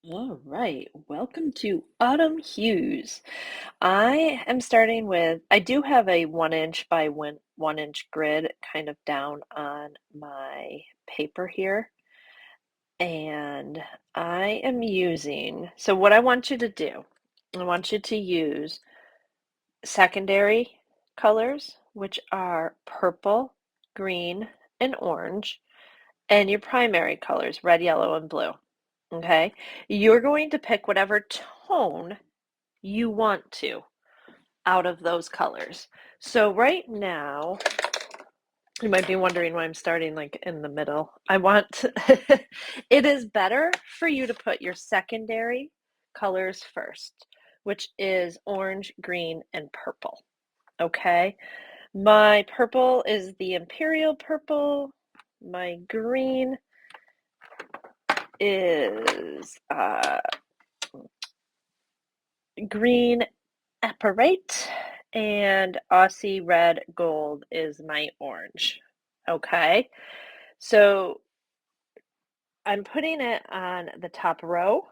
All right, welcome to Autumn Hues. I am starting with, I do have a 1 inch by 1 inch grid kind of down on my paper here. And I am using, so what I want you to do, I want you to use secondary colors, which are purple, green, and orange, and your primary colors, red, yellow, and blue. Okay, you're going to pick whatever tone you want to out of those colors. So right now, you might be wondering why I'm starting like in the middle. It is better for you to put your secondary colors first, which is orange, green, and purple. Okay, my purple is the Imperial Purple. My green is green Apatite, and Aussie Red Gold is my orange. Okay, so I'm putting it on the top row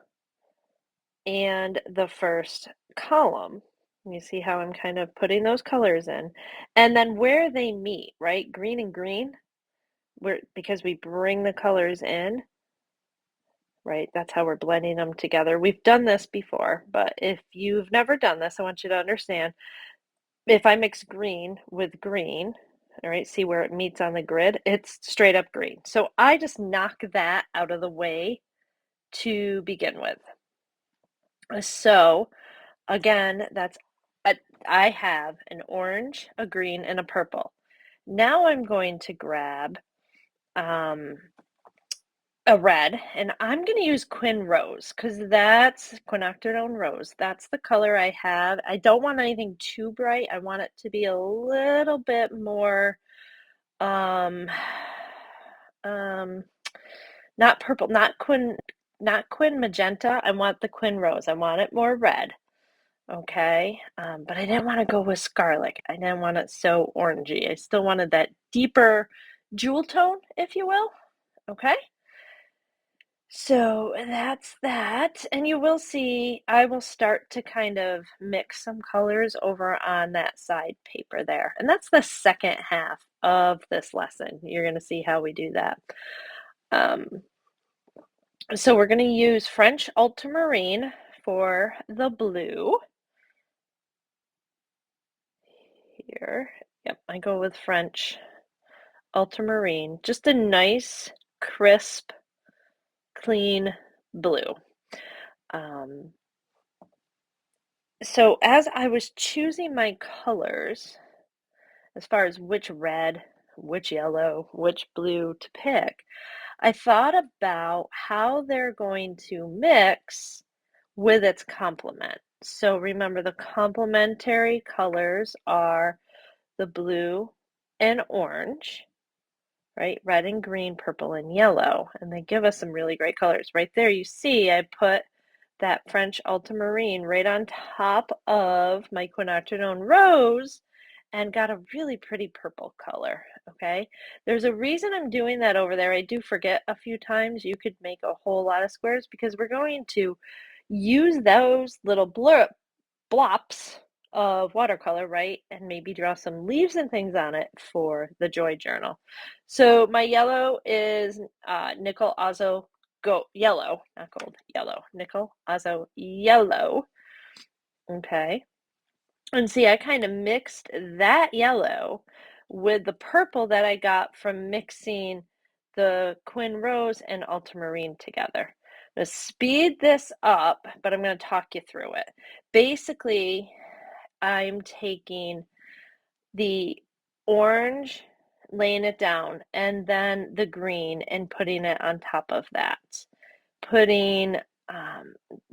and the first column. You see how I'm kind of putting those colors in, and then where they meet, right? Green and green, because we bring the colors in, right? That's how we're blending them together. We've done this before, but if you've never done this, I want you to understand if I mix green with green, all right, see where it meets on the grid? It's straight up green. So I just knock that out of the way to begin with. So again, I have an orange, a green, and a purple. Now I'm going to grab um, a red, and I'm going to use Rose because that's Quinacridone Rose. That's the color I have. I don't want anything too bright. I want it to be a little bit more, um, um, not purple, not Quin Magenta. I want the Quin Rose. I want it more red. Okay, but I didn't want to go with scarlet. I didn't want it so orangey. I still wanted that deeper jewel tone, if you will. Okay. So that's that. And you will see, I will start to kind of mix some colors over on that side paper there. And that's the second half of this lesson. You're going to see how we do that. Um, so we're going to use French Ultramarine for the blue here. Yep, I go with French Ultramarine. Just a nice, crisp, clean blue. Um, So as I was choosing my colors, as far as which red, which yellow, which blue to pick, I thought about how they're going to mix with its complement. So remember, the complementary colors are the blue and orange, right? Red and green, purple and yellow. And they give us some really great colors. Right there, you see I put that French Ultramarine right on top of my Quinacridone Rose and got a really pretty purple color, okay? There's a reason I'm doing that over there. I do forget a few times. You could make a whole lot of squares because we're going to use those little blops of watercolor, right? And maybe draw some leaves and things on it for the Joy Journal. So my yellow is Nickel Azo Yellow, not gold, yellow. Nickel Azo Yellow. Okay. And see, I kind of mixed that yellow with the purple that I got from mixing the Quin Rose and Ultramarine together. I'm going to speed this up, but I'm going to talk you through it. Basically, I'm taking the orange, laying it down, and then the green and putting it on top of that. Putting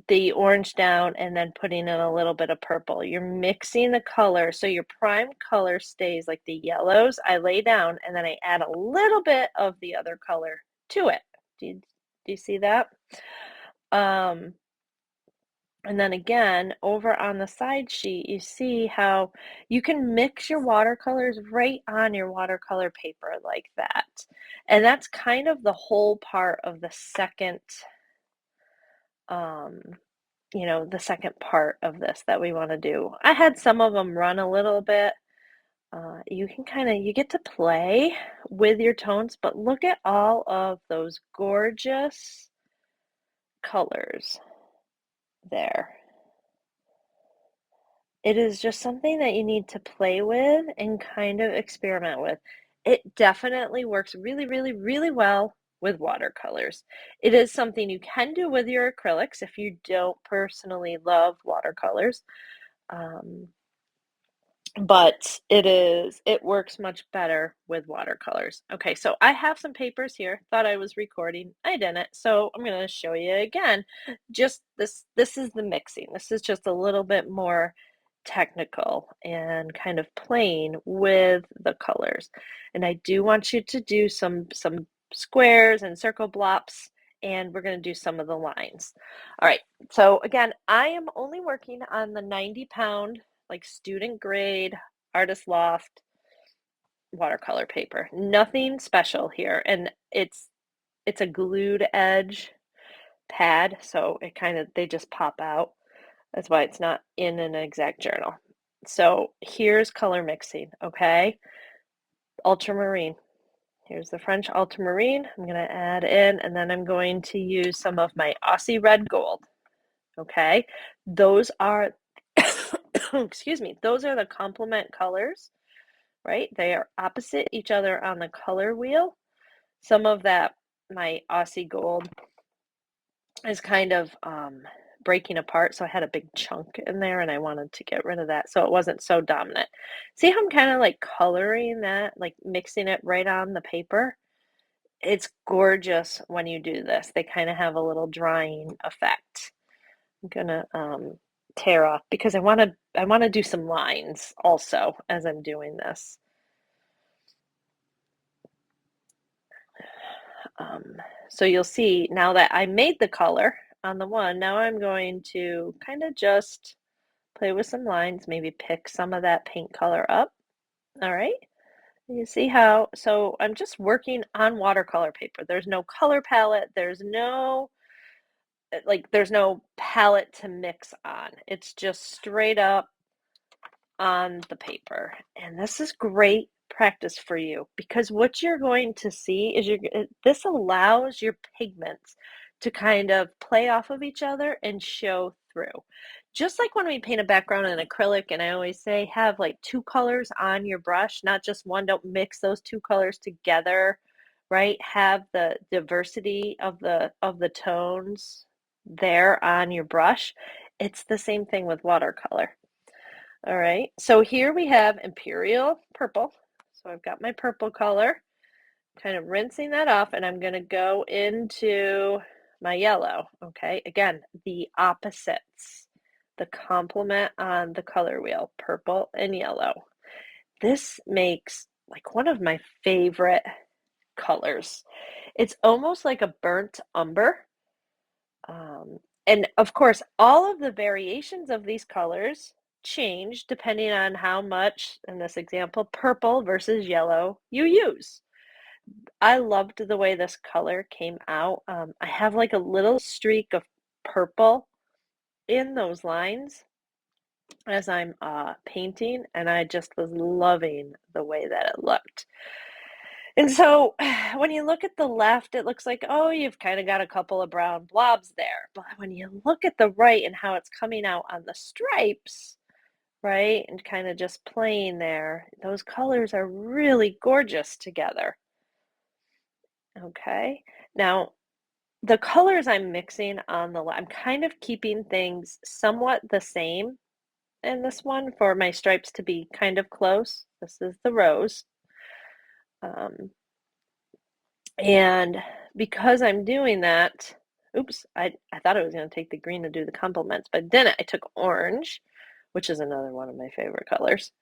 the orange down and then putting in a little bit of purple. You're mixing the color so your prime color stays like the yellows I lay down, and then I add a little bit of the other color to it. Do you see that? And then again, over on the side sheet, you see how you can mix your watercolors right on your watercolor paper like that. And that's kind of the whole part of the second um, the second part of this that we want to do. I had some of them run a little bit. You can you get to play with your tones, but look at all of those gorgeous colors there. It is just something that you need to play with and kind of experiment with. It definitely works really, really, really well with watercolors. It is something you can do with your acrylics if you don't personally love watercolors. Um, but it works much better with watercolors. Okay, so I have some papers here. Thought I was recording. I didn't. So I'm going to show you again. Just this is the mixing. This is just a little bit more technical and kind of playing with the colors. And I do want you to do some squares and circle blobs, and we're going to do some of the lines. All right. So again, I am only working on the 90-pound like student grade artist loft watercolor paper. Nothing special here. And it's a glued edge pad, so they just pop out. That's why it's not in an exact journal. So here's color mixing, okay? Ultramarine. Here's the French ultramarine. I'm going to add in, and then I'm going to use some of my Aussie Red Gold, okay? Those are, excuse me, those are the complement colors, right? They are opposite each other on the color wheel. Some of that, my Aussie Gold, is kind of breaking apart, so I had a big chunk in there and I wanted to get rid of that so it wasn't so dominant. See how I'm kind of like coloring that, like mixing it right on the paper? It's gorgeous when you do this. They kind of have a little drying effect. I'm gonna tear off because I want to do some lines also as I'm doing this. Um, so you'll see now that I made the color on the one, now I'm going to kind of just play with some lines, maybe pick some of that paint color up. All right. You see how, so I'm just working on watercolor paper. There's no color palette. There's no palette to mix on. It's just straight up on the paper. And this is great practice for you because what you're going to see is this allows your pigments to kind of play off of each other and show through. Just like when we paint a background in acrylic, and I always say have like two colors on your brush, not just one. Don't mix those two colors together, right? Have the diversity of the tones there on your brush. It's the same thing with watercolor. All right, so here we have Imperial Purple. So I've got my purple color, kind of rinsing that off, and I'm going to go into my yellow. Okay, again, the opposites, the complement on the color wheel, purple and yellow. This makes like one of my favorite colors. It's almost like a burnt umber. Um, and of course, all of the variations of these colors change depending on how much, in this example, purple versus yellow you use. I loved the way this color came out. I have like a little streak of purple in those lines as I'm painting, and I just was loving the way that it looked. And so when you look at the left, it looks like, oh, you've kind of got a couple of brown blobs there. But when you look at the right and how it's coming out on the stripes, right, and kind of just playing there, those colors are really gorgeous together. Okay. Now, the colors I'm mixing on the left, I'm kind of keeping things somewhat the same in this one for my stripes to be kind of close. This is the rose. Um, And because I'm doing that, oops, I thought I was going to take the green to do the complements, but didn't. I took orange, which is another one of my favorite colors.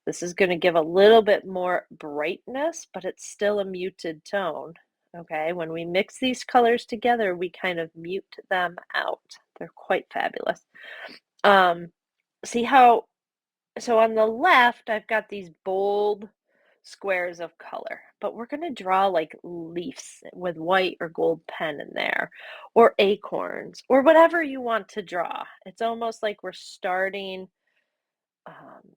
This is going to give a little bit more brightness, but it's still a muted tone. Okay, when we mix these colors together, we kind of mute them out. They're quite fabulous. Um, See how, so on the left, I've got these bold squares of color, but we're gonna draw like leaves with white or gold pen in there, or acorns, or whatever you want to draw. It's almost like we're starting um,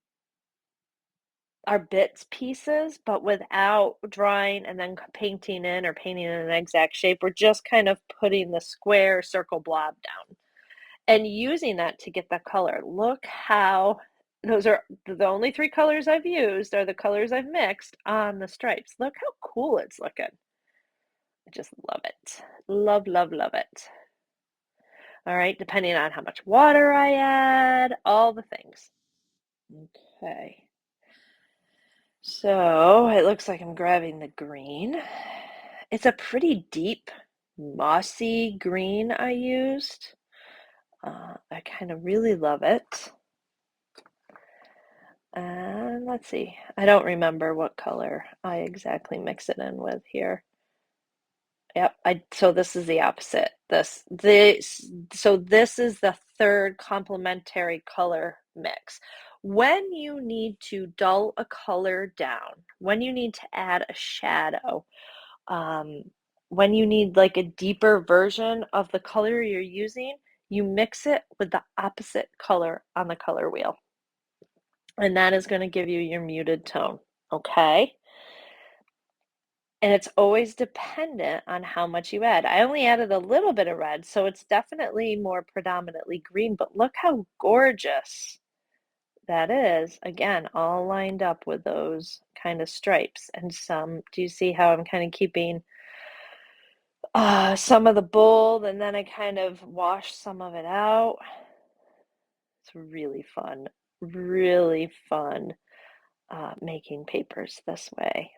our bits pieces, but without drawing and then painting in or painting in an exact shape. We're just kind of putting the square circle blob down and using that to get the color. Look how those are the only three colors I've used are the colors I've mixed on the stripes. Look how cool it's looking. I just love it. Love, love, love it. All right, depending on how much water I add, all the things. Okay. So it looks like I'm grabbing the green. It's a pretty deep, mossy green I used. I kind of really love it. And let's see. I don't remember what color I exactly mix it in with here. Yep, so this is the opposite. So this is the third complementary color mix. When you need to dull a color down, when you need to add a shadow, um, when you need like a deeper version of the color you're using, you mix it with the opposite color on the color wheel. And that is going to give you your muted tone, okay? And it's always dependent on how much you add. I only added a little bit of red, so it's definitely more predominantly green, but look how gorgeous that is. Again, all lined up with those kind of stripes and some. Do you see how I'm kind of keeping some of the bold and then I kind of wash some of it out? It's really fun making papers this way.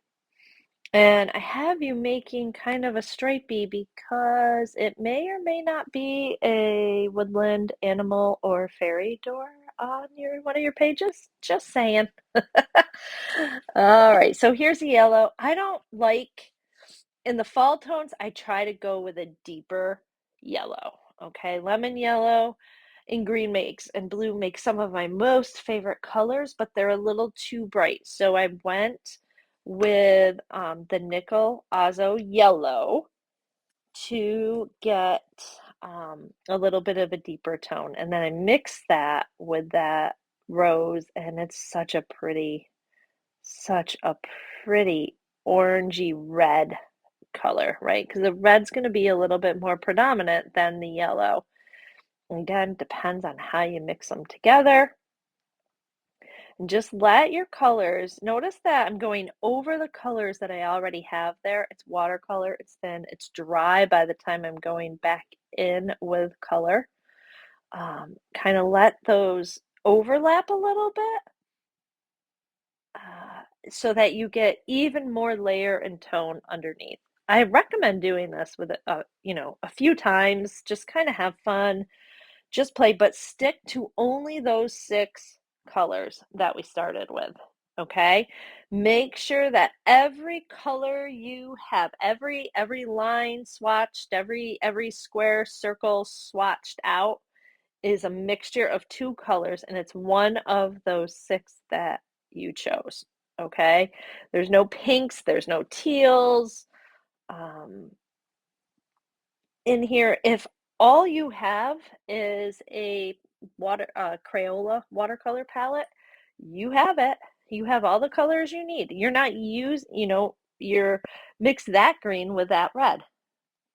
And I have you making kind of a stripey because it may or may not be a woodland animal or fairy door on your one of your pages. Just saying. All right, so here's the yellow. I don't like in the fall tones, I try to go with a deeper yellow. Okay, lemon yellow and green makes and blue makes some of my most favorite colors, but they're a little too bright. So I went with the nickel Azo Yellow to get a little bit of a deeper tone. And then I mix that with that rose, and it's such a pretty orangey red color, right? Because the red's going to be a little bit more predominant than the yellow. Again, depends on how you mix them together. And just let your colors, notice that I'm going over the colors that I already have there. It's watercolor, it's thin, it's dry by the time I'm going back in with color. Kind of let those overlap a little bit so that you get even more layer and tone underneath. I recommend doing this with a few times, just kind of have fun. Just play, but stick to only those six colors that we started with, okay? Make sure that every color you have, every line swatched, every square circle swatched out is a mixture of two colors, and it's one of those six that you chose, okay? There's no pinks, there's no teals, um, in here. If all you have is a crayola watercolor palette, you have it. You have all the colors you need. You're not you're mix that green with that red.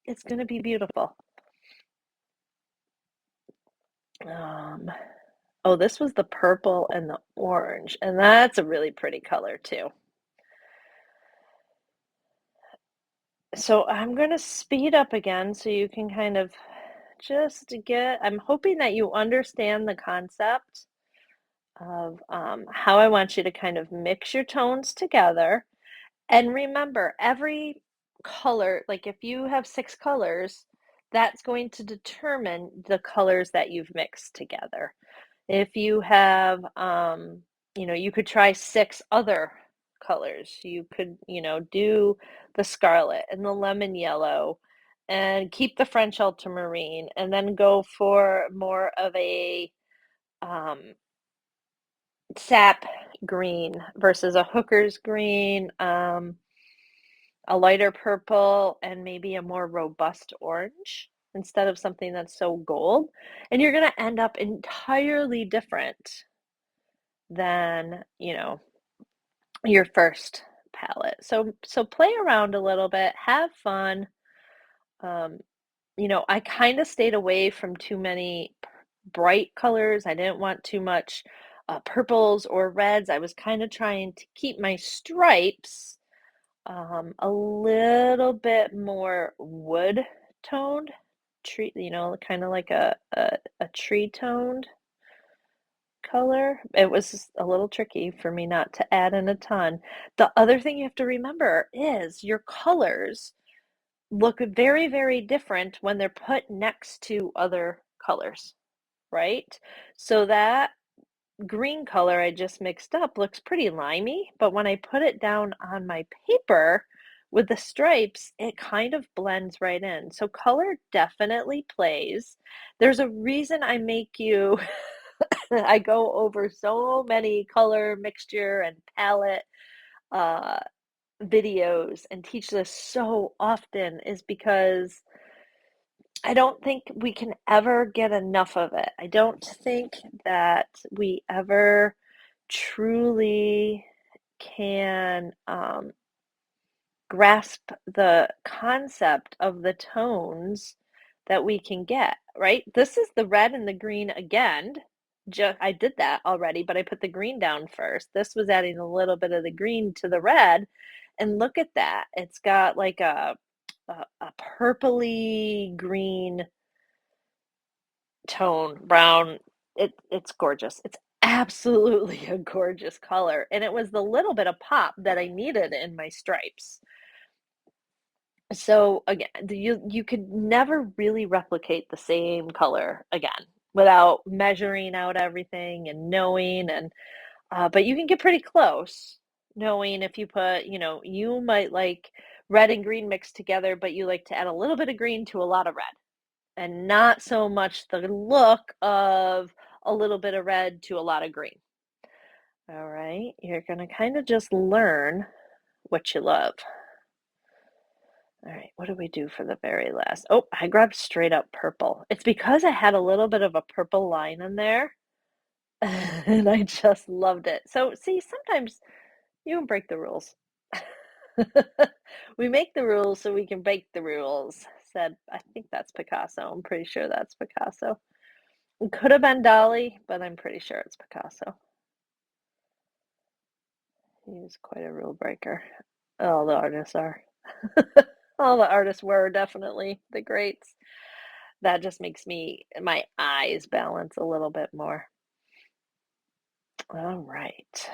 It's going to be beautiful. Um, oh, this was the purple and the orange, and that's a really pretty color too. So I'm going to speed up again so you can kind of I'm hoping that you understand the concept of how I want you to kind of mix your tones together. And remember, every color, like if you have six colors, that's going to determine the colors that you've mixed together. If you have, you could try six other colors. You could, do the scarlet and the lemon yellow and keep the French ultramarine and then go for more of a um, sap green versus a hooker's green. a lighter purple, and maybe a more robust orange instead of something that's so gold. And you're going to end up entirely different than, your first palette. So play around a little bit, have fun. Um, I kind of stayed away from too many bright colors. I didn't want too much purples or reds. I was kind of trying to keep my stripes a little bit more wood toned, tree, kind of like a tree toned color. It was a little tricky for me not to add in a ton. The other thing you have to remember is your colors look very, very different when they're put next to other colors, right? So that green color I just mixed up looks pretty limey, but when I put it down on my paper with the stripes, it kind of blends right in. So color definitely plays. There's a reason I make you I go over so many color mixture and palette uh videos and teach this so often is because I don't think we can ever get enough of it. I don't think that we ever truly can grasp the concept of the tones that we can get, right? This is the red and the green again. Just I did that already, but I put the green down first. This was adding a little bit of the green to the red, and look at that. It's got like a purpley green tone, brown. It's gorgeous. It's absolutely a gorgeous color, and it was the little bit of pop that I needed in my stripes. So again, you could never really replicate the same color again without measuring out everything and knowing and but you can get pretty close knowing if you put, you might like red and green mixed together, but you like to add a little bit of green to a lot of red and not so much the look of a little bit of red to a lot of green. All right, you're gonna kind of just learn what you love. All right, what do we do for the very last? Oh, I grabbed straight up purple. It's because I had a little bit of a purple line in there, and I just loved it. So, see, sometimes you can break the rules. We make the rules so we can break the rules, said, I think that's Picasso. I'm pretty sure that's Picasso. It could have been Dali, but I'm pretty sure it's Picasso. He's quite a rule breaker. All the artists are. All the artists were definitely the greats. That just makes my eyes balance a little bit more. All right.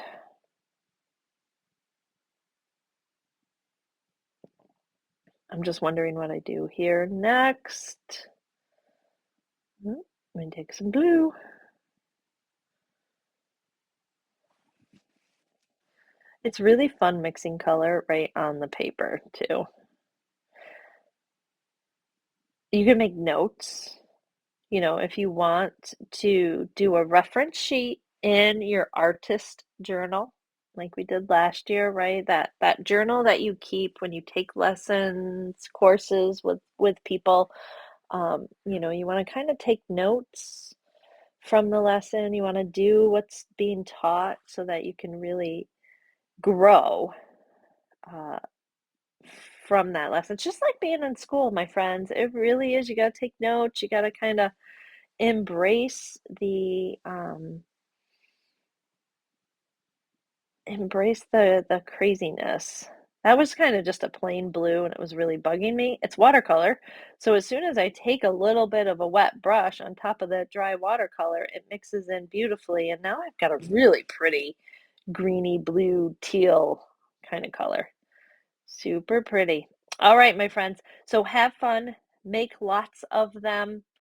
I'm just wondering what I do here next. Let me take some blue. It's really fun mixing color right on the paper too. You can make notes, if you want to do a reference sheet in your artist journal, like we did last year, right? That journal that you keep when you take lessons, courses with people. You want to kind of take notes from the lesson. You want to do what's being taught so that you can really grow uh, from that lesson. It's just like being in school, my friends. It really is. You got to take notes. You got to kind of embrace the craziness. That was kind of just a plain blue and it was really bugging me. It's watercolor. So as soon as I take a little bit of a wet brush on top of that dry watercolor, it mixes in beautifully. And now I've got a really pretty greeny blue teal kind of color. Super pretty. All right, my friends. So have fun, make lots of them.